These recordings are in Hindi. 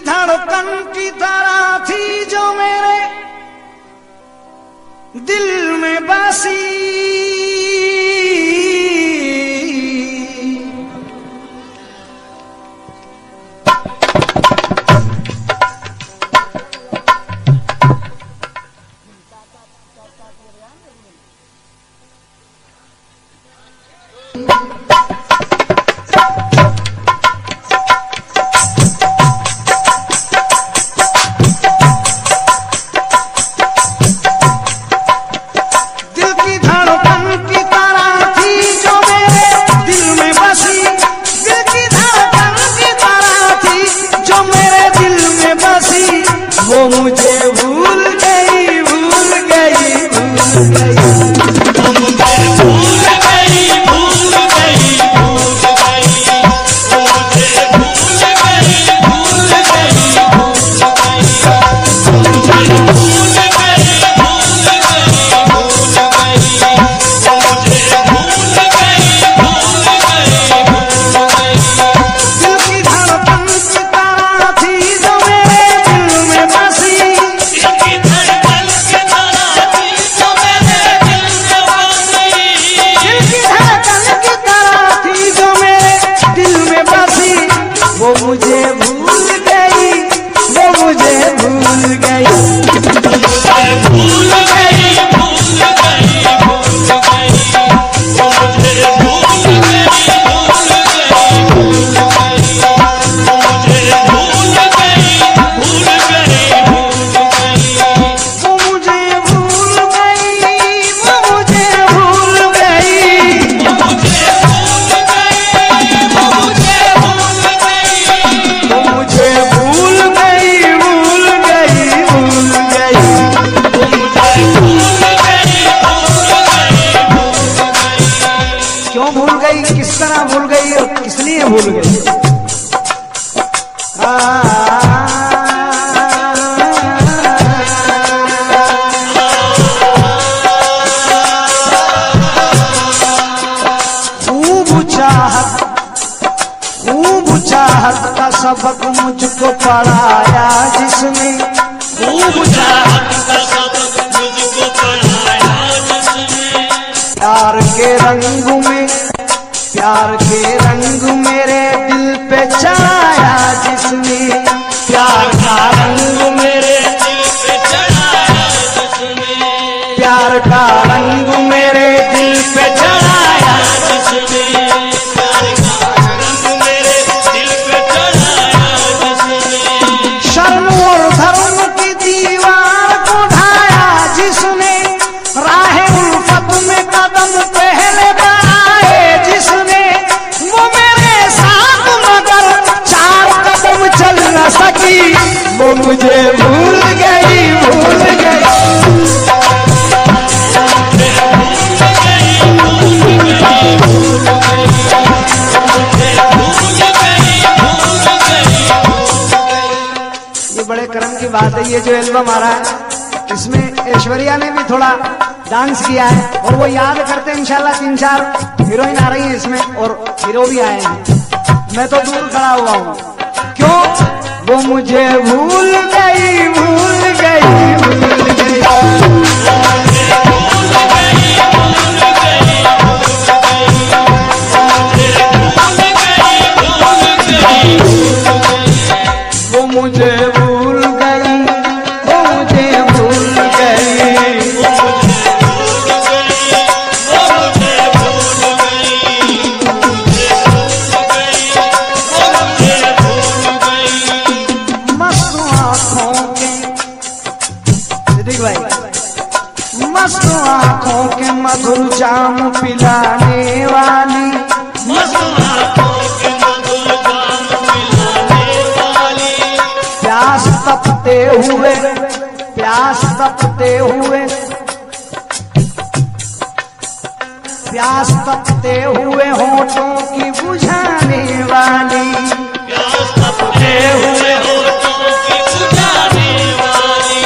धड़कन की तरह थी जो मेरे दिल में बसी, सबक मुझको पढ़ाया जिसने, खूब चाहत का सबक मुझको पढ़ाया जिसने, प्यार के रंग मेरे दिल पे चढ़ाया जिसने, प्यार का रंग मेरे दिल पे चढ़ाया जिसने, प्यार का रंग मेरे दिल पे चढ़ाया जिसने, प्यार का रंग मेरे दिल पे चढ़ाया जिसने, शर्म और धर्म की दीवार को ढाया जिसने, राह उल्फत में कदम पहले बढ़ाए जिसने, वो मेरे साथ मगर 4 कदम चल न सकी, वो मुझे भूल गई। ये बड़े कर्म की बात है। ये जो एल्बम आ रहा है इसमें ऐश्वर्या ने भी थोड़ा डांस किया है और वो याद करते हैं इंशाल्लाह 3-4 हीरोइन आ रही है इसमें और हीरो भी आए हैं। मैं तो दूर खड़ा हुआ हूँ, क्यों? वो मुझे भूल गई, भूल गई, भूल गई। वो मुझे भूल गई, वो मुझे भूल गई, मस्त आँखों के मधुर जाम पिलाने वाली, मस्त आँखों के मधुर जाम पिलाने वाली, प्यास तपते हुए प्यास तपते हुए होठों की बुझाने वाली, प्यास तपते हुए होठों की बुझाने वाली,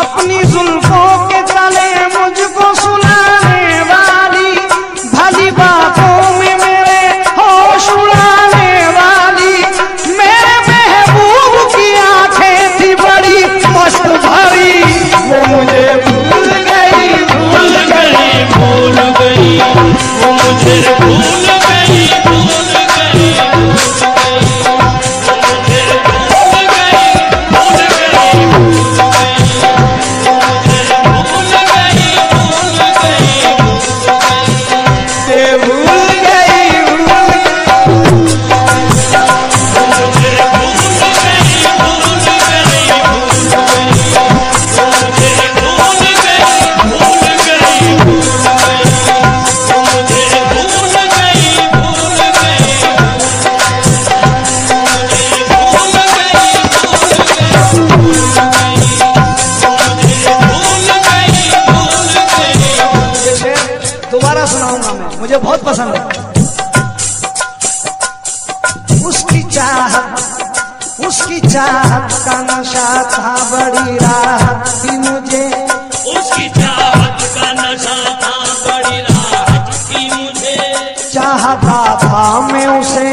अपनी जुल्फों के तले मुझको सुनाने वाली, भली बातों में मेरे होश उड़ाने वाली, मेरे महबूब की मुझे बहुत पसंद है। उसकी चाहत का नशा था, बड़ी राहत थी मुझे। उसकी चाहत का नशा था, बड़ी राहत थी मुझे। चाहता था मैं उसे,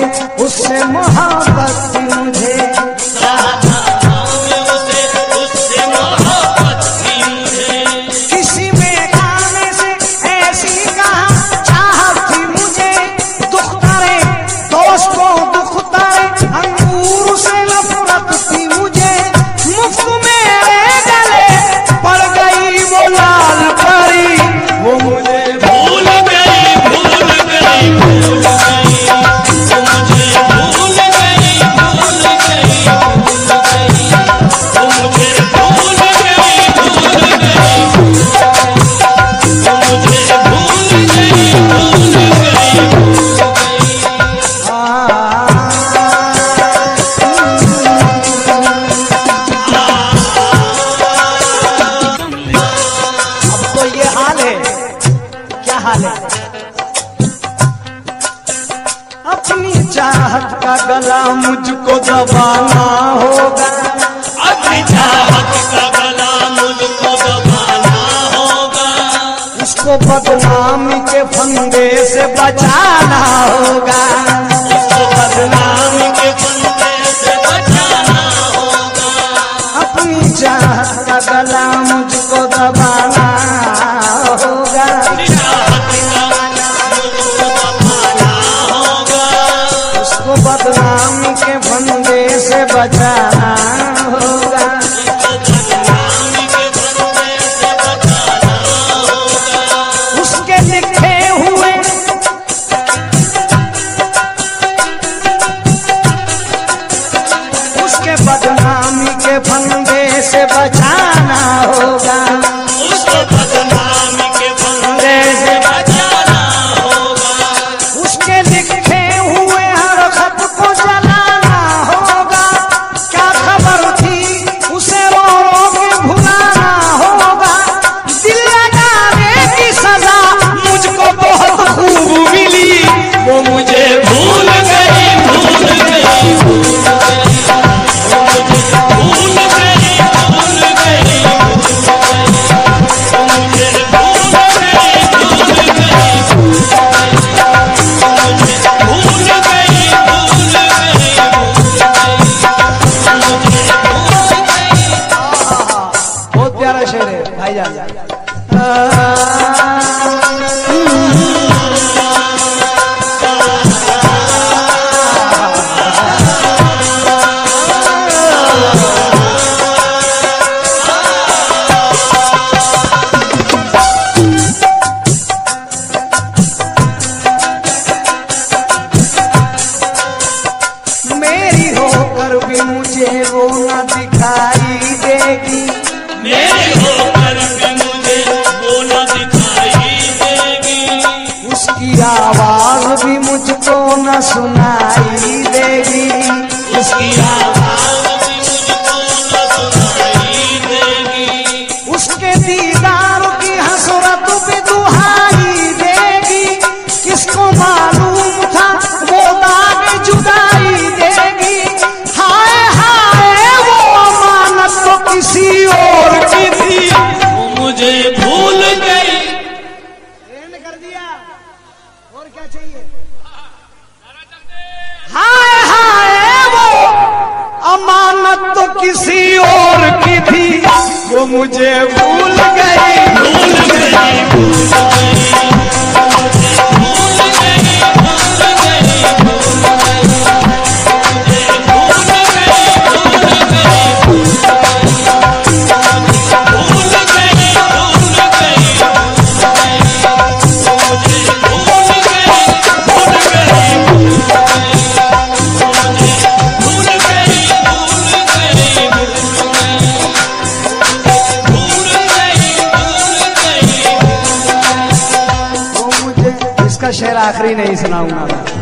उससे मोहब्बत थी मुझे। चाहता था मैं उसे, उससे मोहब्बत थी मुझे। किसी में खाने से ऐसी कहा चाहत थी मुझे। दुख तारे दोस्तों दुख तारे, अंगूर से नफरत थी मुझे। मुफ्त मेरे गले पड़ गई वो लाल परी, वो मुझे भूल गई, भूल गई, भूल गई। वो मुझे भूल गई, भूल गई, भूल गई। वो मुझे भूल गई, भूल गई। वो मुझे भूल गई, भूल गई, भूल गई। अब तो ये हाल है, क्या हाल है? अपनी चाहत का गला मुझको दबाना होगा। अपनी चाहत का गला मुझको दबाना होगा। उसको बदनामी के फंदे से बचाना होगा। उसको बदनामी के फंदे से बचाना होगा। अपनी चाहत का गला मुझको दबाना होगा। चाहत का गला मुझको दबाना होगा। उसको बदनामी के फंदे से बचाना होगा। उसको बदनामी के फंदे से बचाना होगा। उसके लिखे हुए उसके बदनामी के फंदे से बचाना होगा। उसको बदनामी के फंदे से बचाना होगा। उसके लिखे हुए हर खत को जलाना होगा। क्या खबर थी उसे रो रो के भुलाना होगा। दिल लगाने की सजा मुझको बहुत खूब मिली, वो मुझे भूल गई, भूल गई, भूल गई। वो मुझे भूल गई, भूल गई, भूल गई। वो मुझे भूल गई, भूल गई, भूल गई। वो मुझे भूल गई, भूल गई, भूल गई। वो मुझे भूल गई। बहुत प्यारा शेर है भाईजान। मेरी होकर भी मुझे वो न दिखाई देगी। मेरी होकर भी मुझे वो न दिखाई देगी। उसकी आवाज भी मुझको न सुनाई देगी। उसकी आवाज भी मुझको न सुनाई देगी। उसके दीदार की हसरत भी दुहाई देगी। किसको मालूम था वो दाग जुदाई देगी। हाय हाय वो अमानत तो किसी और की थी, वो मुझे भूल गई। एंड कर दिया, और क्या चाहिए? हाय हाय वो अमानत तो किसी और की थी, वो मुझे भूल गई। भूल गई, भूल गई। वो मुझे भूल गई, शेर आखिरी नहीं सुनाऊंगा मैं।